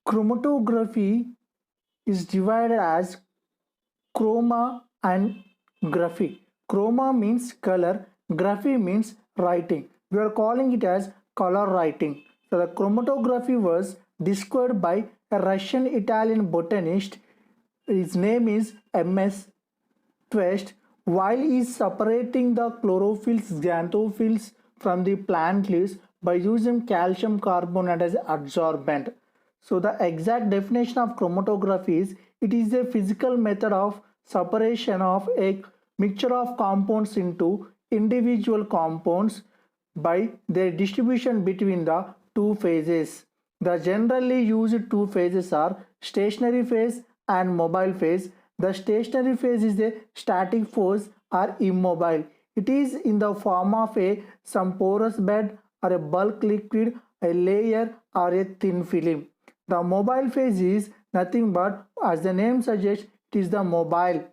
Chromatography is divided as chroma and graphy. Chroma means color, graphy means writing. We are calling it as color writing. So the chromatography was discovered by a Russian-Italian botanist. His name is M.S. Twist. While he is separating the chlorophylls, xanthophylls from the plant leaves by using calcium carbonate as adsorbent. So the exact definition of chromatography is it is a physical method of separation of a mixture of compounds into individual compounds by their distribution between the two phases. The generally used two phases are stationary phase and mobile phase. The stationary phase is a static phase or immobile. It is in the form of a some porous bed or a bulk liquid, a layer or a thin film. The mobile phase is nothing but, as the name suggests, it is the mobile.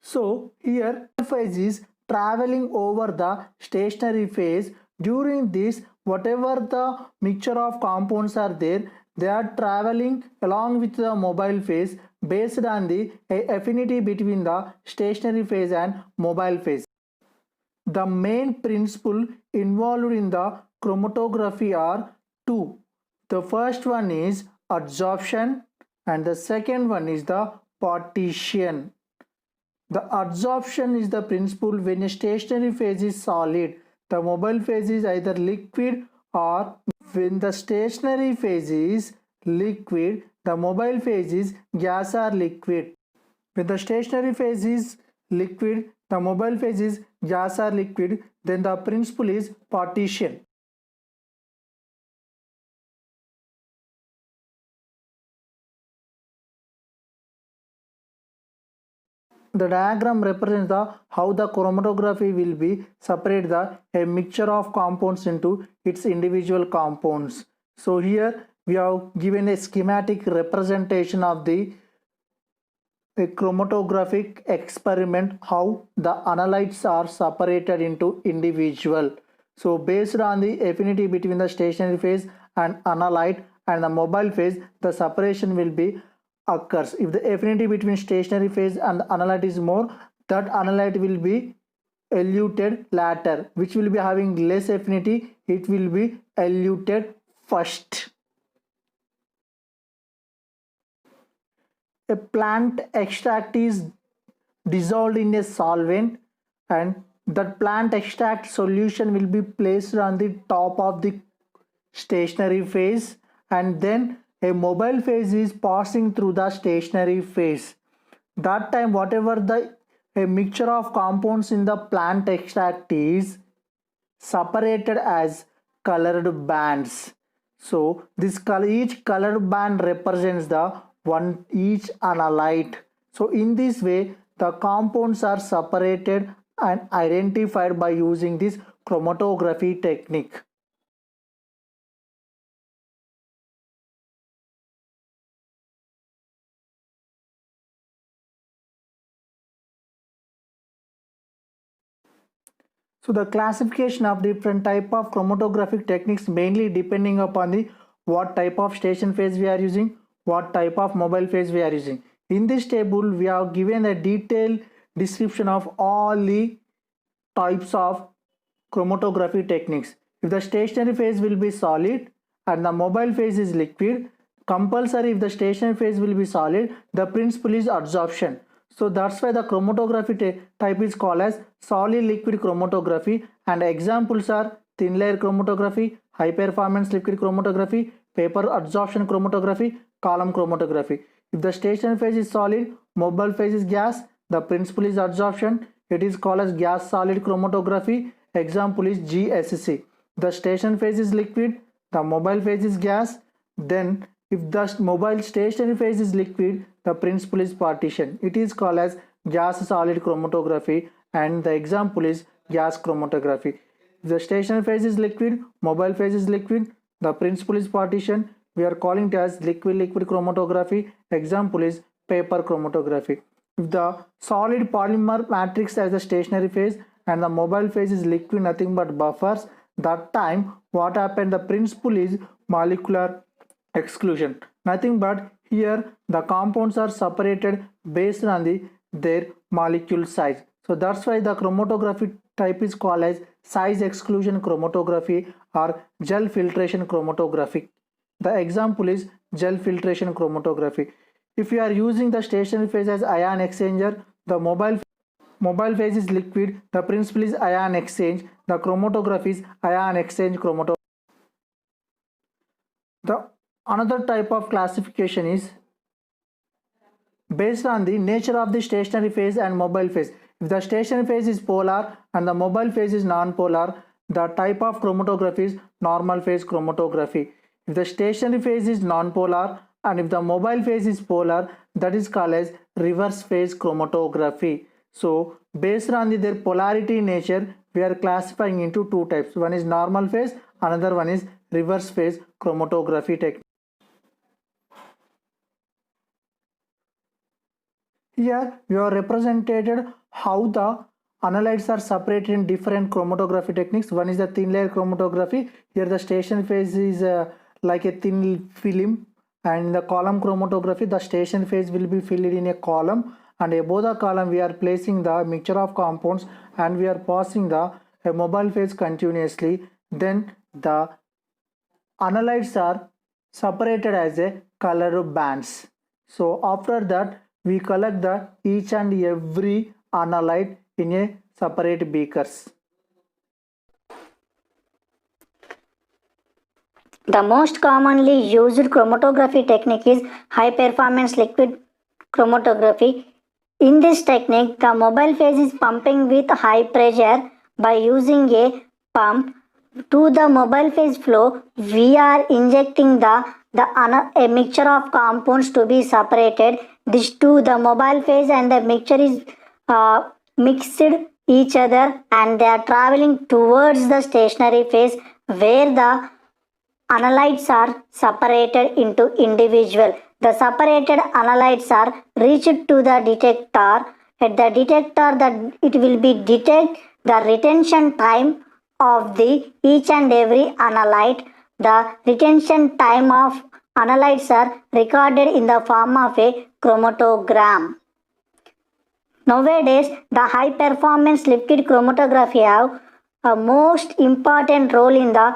So here phase is traveling over the stationary phase. During this, whatever the mixture of compounds are there, they are traveling along with the mobile phase based on the affinity between the stationary phase and mobile phase. The main principle involved in the chromatography are two. The first one is adsorption and the second one is the partition. The adsorption is the principle when a stationary phase is solid. The mobile phase is either liquid, or when the stationary phase is liquid, the mobile phase is gas or liquid. When the stationary phase is liquid, the mobile phase is gas or liquid, then the principle is partition. The diagram represents how the chromatography will be separate a mixture of compounds into its individual compounds. So here we have given a schematic representation of the a chromatographic experiment, how the analytes are separated into individual. So based on the affinity between the stationary phase and analyte and the mobile phase, the separation will be occurs. If the affinity between stationary phase and the analyte is more, that analyte will be eluted later. Which will be having less affinity, it will be eluted first. A plant extract is dissolved in a solvent, and that plant extract solution will be placed on the top of the stationary phase, and then a mobile phase is passing through the stationary phase. That time whatever the a mixture of compounds in the plant extract is separated as colored bands. So this each colored band represents the one each analyte. So in this way the compounds are separated and identified by using this chromatography technique. So the classification of different type of chromatographic techniques mainly depending upon the what type of station phase we are using, what type of mobile phase we are using. In this table we have given a detailed description of all the types of chromatography techniques. If the stationary phase will be solid and the mobile phase is liquid, compulsory if the stationary phase will be solid, the principle is adsorption. So that's why the chromatography type is called as solid liquid chromatography, and examples are thin layer chromatography, high performance liquid chromatography, paper adsorption chromatography, column chromatography. If the stationary phase is solid, mobile phase is gas, the principle is adsorption. It is called as gas solid chromatography. Example is GSC. The station phase is liquid, the mobile phase is gas. Then if the mobile stationary phase is liquid, the principle is partition. It is called as gas solid chromatography, and the example is gas chromatography. If the stationary phase is liquid, mobile phase is liquid, the principle is partition. We are calling it as liquid liquid chromatography. Example is paper chromatography. If the solid polymer matrix has the stationary phase and the mobile phase is liquid, nothing but buffers, that time what happened, the principle is molecular exclusion. Nothing but here the compounds are separated based on their molecule size. So that's why the chromatography type is called as size exclusion chromatography or gel filtration chromatography. The example is gel filtration chromatography. If you are using the stationary phase as ion exchanger, the mobile phase is liquid, the principle is ion exchange, the chromatography is ion exchange chromatography. The another type of classification is based on the nature of the stationary phase and mobile phase. If the stationary phase is polar and the mobile phase is non-polar, the type of chromatography is normal phase chromatography. If the stationary phase is non-polar and if the mobile phase is polar, that is called as reverse phase chromatography. So based on their polarity nature, we are classifying into two types. One is normal phase, another one is reverse phase chromatography technique. Here we are represented how the analytes are separated in different chromatography techniques. One is the thin layer chromatography. Here the station phase is like a thin film, and in the column chromatography the station phase will be filled in a column, and above the column we are placing the mixture of compounds and we are passing the mobile phase continuously. Then the analytes are separated as a color bands. So after that we collect the each and every analyte in a separate beakers. The most commonly used chromatography technique is high performance liquid chromatography. In this technique, the mobile phase is pumping with high pressure. By using a pump to the mobile phase flow, we are injecting a mixture of compounds to be separated. This to the mobile phase and the mixture is mixed each other and they are traveling towards the stationary phase where the analytes are separated into individual. The separated analytes are reached to the detector. At the detector, that it will be detect the retention time of the each and every analyte. The retention time of analytes are recorded in the form of a chromatogram. Nowadays, the high performance liquid chromatography have a most important role in the